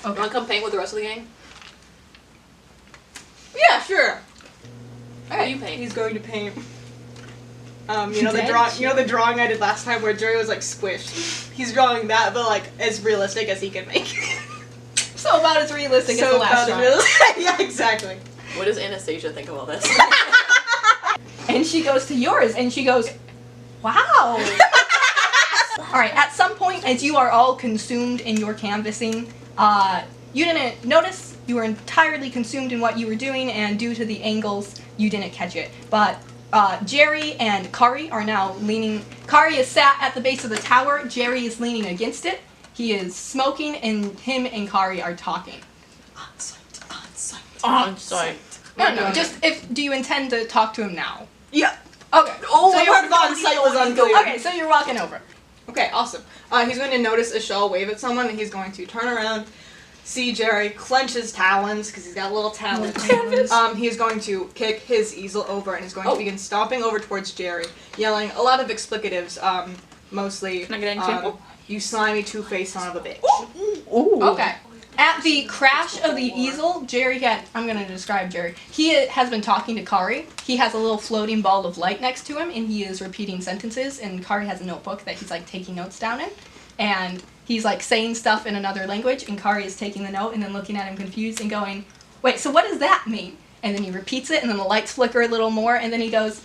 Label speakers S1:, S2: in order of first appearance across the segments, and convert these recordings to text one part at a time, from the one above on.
S1: Okay.
S2: You want to come paint with the rest of the gang?
S3: Yeah, sure.
S2: What do you paint?
S3: He's going to paint. You know the drawing I did last time where Jerry was like squished. He's drawing that, but like as realistic as he can make.
S1: So about as realistic as the last drawing.
S3: Yeah, exactly.
S2: What does Anastasia think of all this?
S1: And she goes to yours, and she goes, wow. Alright, at some point, as you are all consumed in your canvassing, you didn't notice, you were entirely consumed in what you were doing, and due to the angles, you didn't catch it. But Jeri and Kari are now leaning. Kari is sat at the base of the tower, Jeri is leaning against it. He is smoking, and him and Kari are talking.
S2: On site.
S1: No, just do you intend to talk to him now?
S3: Yeah.
S1: Okay.
S3: Oh, so part of on site was unclear.
S1: Okay, so you're walking over.
S3: Okay, awesome. He's going to notice a shell wave at someone, and he's going to turn around, see Jeri, clench his talons, because he's got little talons. He's going to kick his easel over, and he's going to begin stomping over towards Jeri, yelling a lot of explicatives, mostly,
S2: Can I get an example?
S3: You slimy two-faced son of a bitch.
S2: Ooh.
S1: Okay. At the crash of the easel, I'm going to describe Jeri. He has been talking to Kari. He has a little floating ball of light next to him, and he is repeating sentences, and Kari has a notebook that he's, like, taking notes down in. And he's, like, saying stuff in another language, and Kari is taking the note and then looking at him confused and going, wait, so what does that mean? And then he repeats it, and then the lights flicker a little more, and then he goes,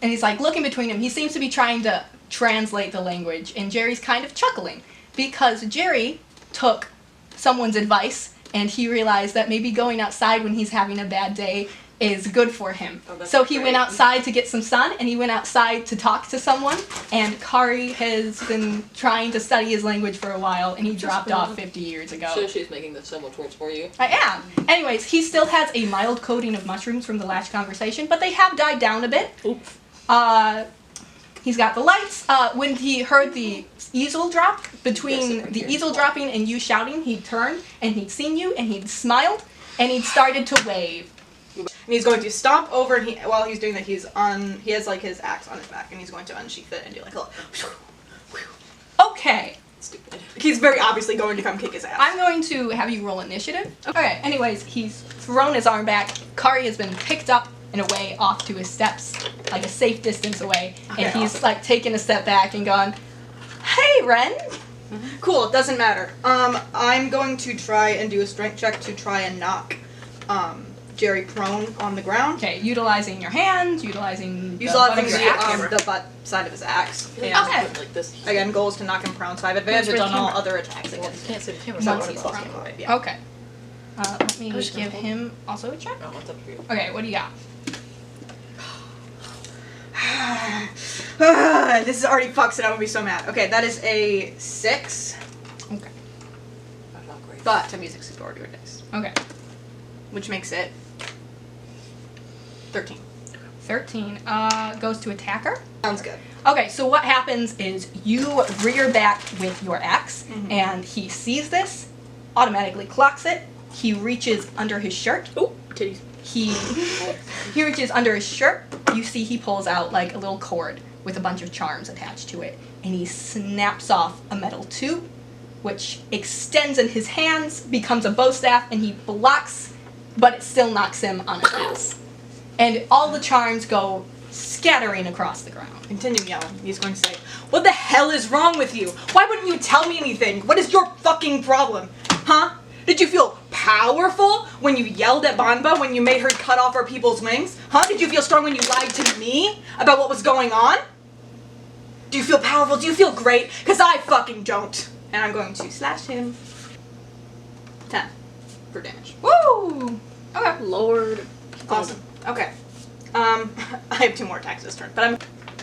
S1: and he's, like, looking between him. He seems to be trying to translate the language, and Jerry's kind of chuckling, because Jeri took someone's advice, and he realized that maybe going outside when he's having a bad day is good for him. So he went outside to get some sun, and he went outside to talk to someone, and Kari has been trying to study his language for a while, and he dropped off 50 years ago.
S2: So she's making the symbol towards for you?
S1: I am. Anyways, he still has a mild coating of mushrooms from the last conversation, but they have died down a bit.
S2: Oops.
S1: He's got the lights. When he heard the easel drop, between the easel dropping and you shouting, he'd turned, and he'd seen you, and he'd smiled, and he'd started to wave.
S3: And he's going to stomp over, and while he's doing that, he has, like, his axe on his back, and he's going to unsheath it and do, like, a little...
S1: Okay.
S2: Stupid.
S3: He's very obviously going to come kick his ass.
S1: I'm going to have you roll initiative. Okay, anyways, he's thrown his arm back. Kari has been picked up and away off to his steps, like a safe distance away, and he's like taking a step back and gone, hey, Wren!
S3: Cool, it doesn't matter. I'm going to try and do a strength check to try and knock, Jeri prone on the ground.
S1: Okay, utilizing your hands, utilizing
S3: the
S1: axe.
S3: the butt side of his axe.
S1: Okay.
S2: Like this.
S3: Again, goal is to knock him prone, so I have advantage on all other attacks against
S2: Can't see the camera.
S1: Once
S2: So
S1: he's
S2: I
S1: prone.
S3: Yeah.
S1: Okay. Let me give him also a check.
S2: Oh, what's up for you?
S1: Okay, what do you got?
S3: This is already fucks and I'm gonna be so mad. Okay, that is a 6.
S1: Okay.
S2: That's not great.
S3: But I'm using superior dice.
S1: Okay.
S3: Which makes it 13.
S1: 13 goes to attacker.
S3: Sounds good.
S1: Okay, so what happens is you rear back with your axe, and he sees this, automatically clocks it. He reaches under his shirt.
S2: Ooh, titties.
S1: He reaches under his shirt. You see he pulls out like a little cord with a bunch of charms attached to it, and he snaps off a metal tube, which extends in his hands, becomes a bow staff, and he blocks, but it still knocks him on his ass. And all the charms go scattering across the ground.
S3: Continue yelling. He's going to say, what the hell is wrong with you? Why wouldn't you tell me anything? What is your fucking problem? Huh? Did you feel powerful when you yelled at Banba when you made her cut off our people's wings? Huh? Did you feel strong when you lied to me about what was going on? Do you feel powerful? Do you feel great? Because I fucking don't. And I'm going to slash him 10 for damage.
S1: Woo! Okay.
S2: Lord.
S3: Awesome. Okay. I have 2 more attacks this turn, but I'm...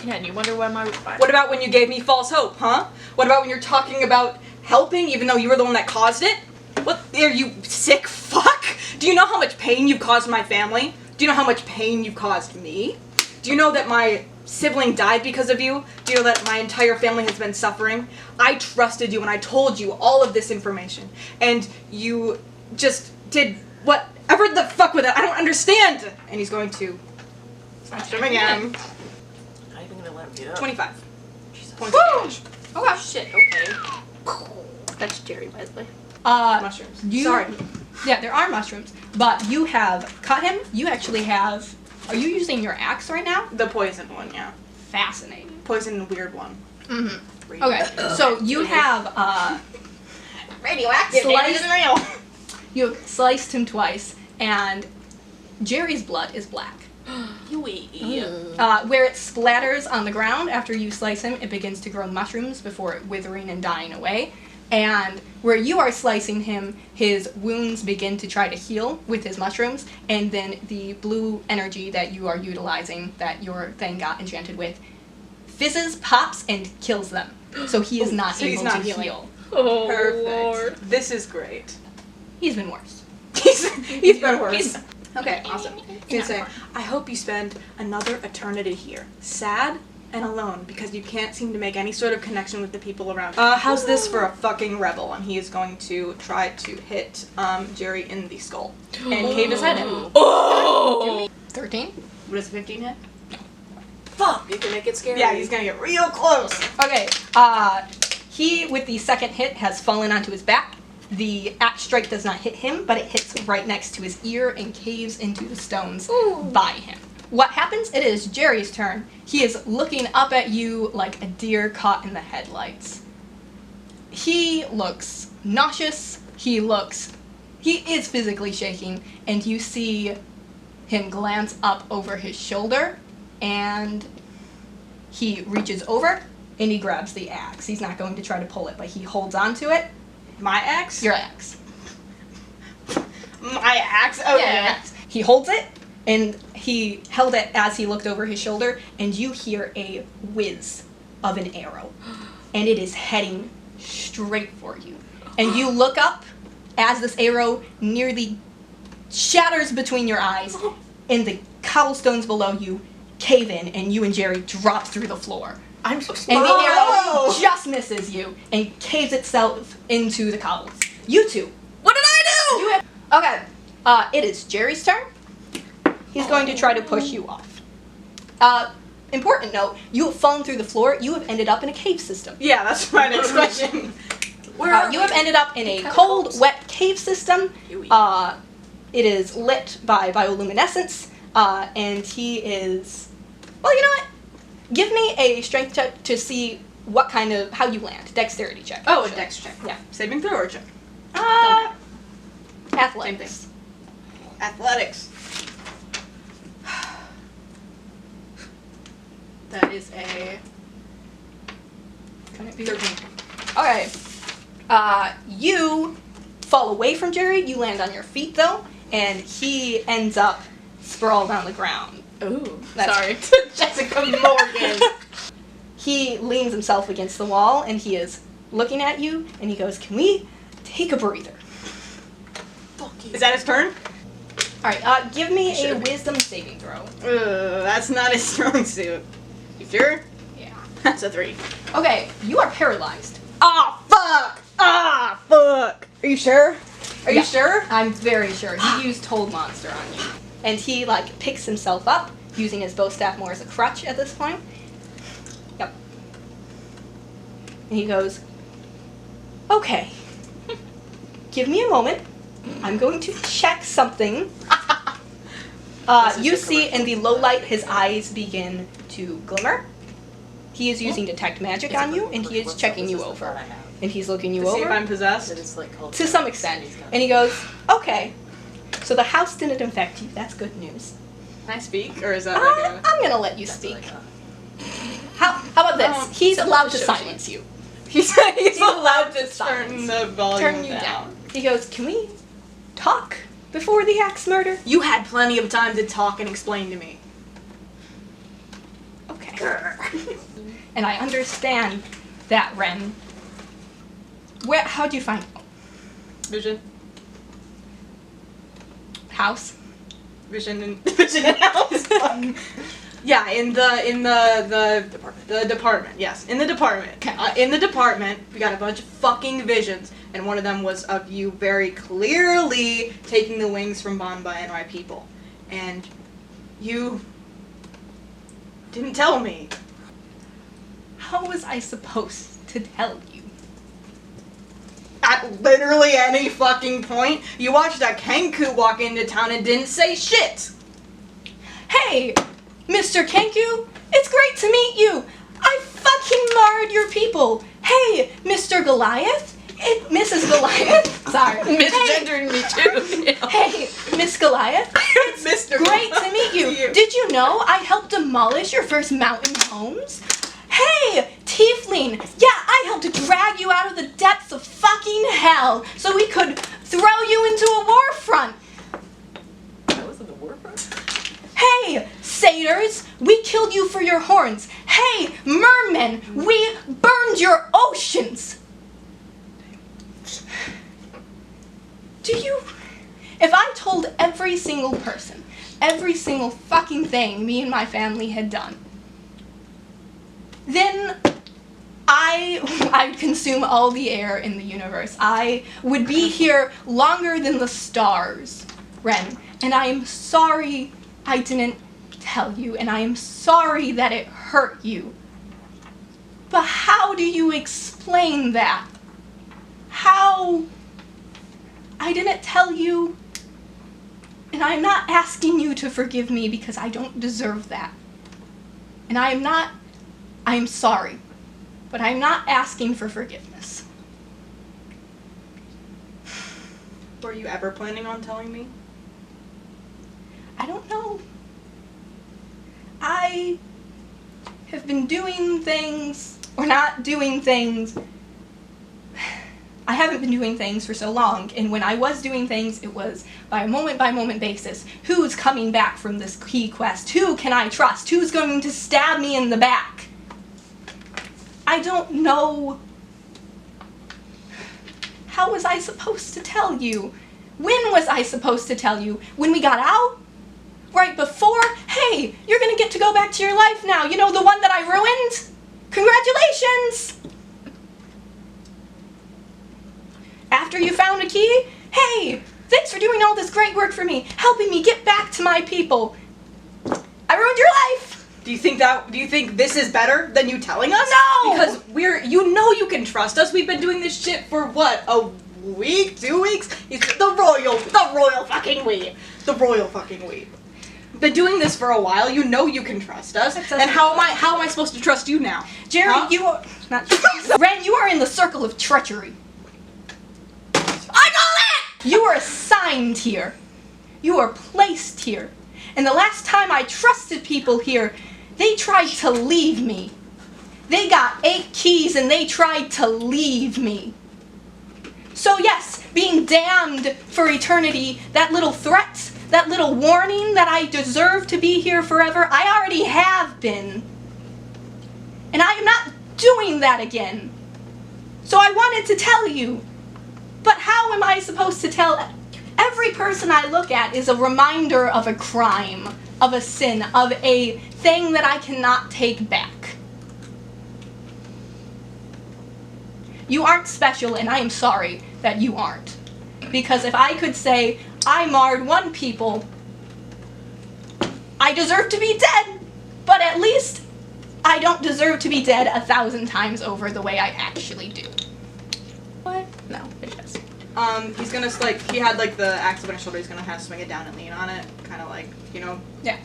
S2: Yeah, and you wonder why my...
S3: What about when you gave me false hope, huh? What about when you're talking about helping even though you were the one that caused it? What are you, sick fuck? Do you know how much pain you've caused my family? Do you know how much pain you've caused me? Do you know that my sibling died because of you? Do you know that my entire family has been suffering? I trusted you and I told you all of this information. And you just did whatever the fuck with it. I don't understand. And he's going to smash him again.
S2: Not even gonna let him get up.
S3: 25.
S2: Jesus.
S3: Points of damage.
S1: Okay.
S2: Shit, okay. That's Jeri, by the way.
S3: Mushrooms. Sorry.
S1: Yeah, there are mushrooms, but you have cut him. You actually have. Are you using your axe right now?
S3: The poison one, yeah.
S1: Fascinating.
S3: Poison weird one.
S1: Mm-hmm. Okay, so you have
S3: Radioactive.
S1: Sliced-
S3: Real.
S1: you have sliced him twice, and Jerry's blood is black. Where it splatters on the ground after you slice him, it begins to grow mushrooms before it withering and dying away. And where you are slicing him, his wounds begin to try to heal with his mushrooms, and then the blue energy that you are utilizing, that your thing got enchanted with, fizzes, pops, and kills them. So he is not
S3: so he's
S1: able
S3: not
S1: to
S3: healing.
S1: heal.
S2: Oh,
S3: Perfect.
S2: Lord.
S3: This is great.
S1: He's been worse.
S3: He's been worse.
S1: He's-
S3: Okay, awesome. You say, I hope you spend another eternity here, sad and alone, because you can't seem to make any sort of connection with the people around you. How's this for a fucking rebel? And he is going to try to hit Jeri in the skull and cave his head in.
S2: Oh!
S1: 13?
S3: What does a 15 hit?
S2: Fuck! You can make it scary.
S3: Yeah, he's gonna get real close.
S1: Okay, he, with the second hit, has fallen onto his back. The axe strike does not hit him, but it hits right next to his ear and caves into the stones by him. What happens? It is Jerry's turn. He is looking up at you like a deer caught in the headlights. He looks nauseous. He is physically shaking, and you see him glance up over his shoulder, and he reaches over and he grabs the axe. He's not going to try to pull it, but he holds on to it.
S3: My axe?
S1: Your axe.
S3: My axe? Okay.
S1: Yeah, your axe. He holds it, and he held it as he looked over his shoulder, and you hear a whiz of an arrow, and it is heading straight for you. And you look up as this arrow nearly shatters between your eyes, and the cobblestones below you cave in, and you and Jeri drop through the floor.
S2: I'm so
S1: And
S2: smart.
S1: the arrow just misses you and caves itself into the cobbles. You two.
S2: What did I do?
S1: Okay. It is Jerry's turn. He's going to try to push you off. Important note, you have fallen through the floor. You have ended up in a cave system.
S3: Yeah, that's my next question.
S1: You have ended up in a cold, wet cave system. It is lit by bioluminescence, and he is... Well, you know what? Give me a strength check to see what kind of... how you land. Dexterity check.
S3: Oh, a dex check.
S1: Yeah.
S3: Saving throw or check?
S1: Athletics.
S3: Athletics.
S1: That is a... Can it be
S3: 13.
S1: Okay. You fall away from Jeri. You land on your feet, though, and he ends up sprawled on the ground.
S2: Ooh.
S1: Sorry.
S3: Jessica Morgan.
S1: He leans himself against the wall, and he is looking at you, and he goes, "Can we take a breather?"
S2: Fuck you.
S3: Is that his turn?
S1: All right. Give me a
S2: Sure.
S1: wisdom saving throw.
S3: That's not his strong suit. You sure?
S1: Yeah.
S3: That's a 3.
S1: Okay. You are paralyzed.
S3: Ah, fuck! Ah, fuck! Are you sure? Are
S1: Yeah.
S3: you sure?
S1: I'm very sure. He used Hold Monster on you. And he, picks himself up, using his bow staff more as a crutch at this point. Yep. And he goes, "Okay. Give me a moment. I'm going to check something."
S2: This is
S1: You
S2: the
S1: see in the low light his eyes begin to glimmer. He is using Detect Magic on you, and he is checking you over. And he's looking you
S3: To see if
S1: over.
S3: I'm possessed?
S1: To some extent. And he goes, "Okay. So the house didn't infect you. That's good news.
S3: Can I speak? Or is that like a...
S1: I'm gonna let you speak. How about this? He's allowed to silence you.
S3: He's allowed to
S1: silence.
S3: turn the volume
S1: Turn you down. He goes, "Can we talk before the axe murder?"
S3: You had plenty of time to talk and explain to me.
S1: Okay. And I understand that, Wren. How'd you find
S3: Vision.
S1: house?
S3: Vision and house. Yeah, in the department. Yes, in the department.
S1: Okay.
S3: In the department, we got a bunch of fucking visions, and one of them was of you very clearly taking the wings from Banba and my people, and you didn't tell me.
S1: How was I supposed to tell you?
S3: at literally any fucking point. You watched that Kenku walk into town and didn't say shit.
S1: Hey, Mr. Kenku, it's great to meet you. I fucking marred your people. Hey, Mr. Goliath. Mrs. Goliath. Sorry.
S2: Misgendering me too.
S1: Hey, Miss Goliath. It's
S3: Mr.
S1: great to meet you. Did you know I helped demolish your first mountain homes? Hey, Tiefling. Yeah, I helped drag you out of the depths of fucking hell so we could throw you into a war front.
S2: That was in the war front?
S1: Hey, satyrs, we killed you for your horns. Hey, mermen, we burned your oceans. If I told every single person, every single fucking thing me and my family had done, then I'd consume all the air in the universe. I would be here longer than the stars, Wren. And I am sorry I didn't tell you, and I am sorry that it hurt you. But how do you explain that? How? I didn't tell you, and I'm not asking you to forgive me because I don't deserve that. And I am sorry, but I'm not asking for forgiveness.
S3: Were you ever planning on telling me?
S1: I don't know. I have been doing things, or not doing things. I haven't been doing things for so long, and when I was doing things, it was by moment basis. Who's coming back from this key quest? Who can I trust? Who's going to stab me in the back? I don't know. How was I supposed to tell you? When was I supposed to tell you? When we got out? Right before? Hey, you're gonna get to go back to your life now. You know, the one that I ruined? Congratulations! After you found a key? Hey, thanks for doing all this great work for me, helping me get back to my people. I ruined your life!
S3: Do you think this is better than you telling us?
S1: No!
S3: Because you know you can trust us. We've been doing this shit for what, a week, 2 weeks? It's the royal fucking we. The royal fucking we. Been doing this for a while. You know you can trust us. And how am I supposed to trust you now?
S1: Jeri,
S3: Huh?
S1: you are not. Wren, you are in the circle of treachery.
S3: I know it!
S1: You are assigned here. You are placed here. And the last time I trusted people here, they tried to leave me. They got 8 keys and they tried to leave me. So yes, being damned for eternity, that little threat, that little warning that I deserve to be here forever, I already have been. And I am not doing that again. So I wanted to tell you. But how am I supposed to tell? Every person I look at is a reminder of a crime, of a sin, of a thing that I cannot take back. You aren't special, and I am sorry that you aren't. Because if I could say, I marred one people, I deserve to be dead, but at least I don't deserve to be dead 1,000 times over the way I actually do. What? No, it does.
S3: He's gonna, he had, the axe up on his shoulder, he's gonna have to swing it down and lean on it, kind of you know?
S1: Yeah.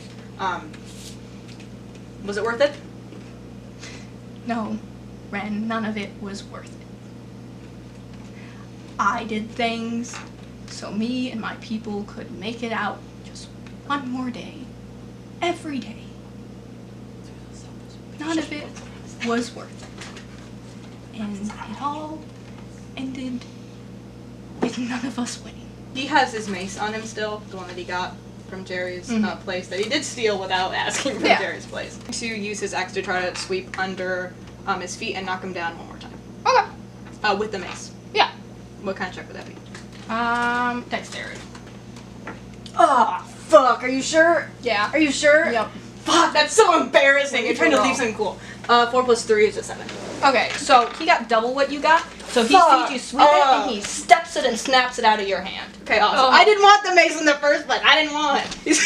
S3: Was it worth it?
S1: No, Wren, none of it was worth it. I did things so me and my people could make it out just one more day. Every day. None of it was worth it. And it all ended with none of us winning.
S3: He has his mace on him still, the one that he got from Jeri's place that he did steal without asking from Jeri's place. To use his axe to try to sweep under his feet and knock him down one more time.
S1: Okay.
S3: With the mace.
S1: Yeah.
S3: What kind of check would that be?
S1: Dexterity.
S3: Oh, fuck, are you sure?
S1: Yeah.
S3: Are you sure?
S1: Yep.
S3: Fuck, that's so embarrassing. You're trying to
S1: Roll.
S3: leave something cool. 4 plus 3 is a 7.
S1: Okay, so he got double what you got. So he
S3: Fuck.
S1: sees you sweep it and he steps it and snaps it out of your hand.
S3: Okay, awesome.
S1: Oh.
S3: I didn't want the mace in the first place. I didn't want it.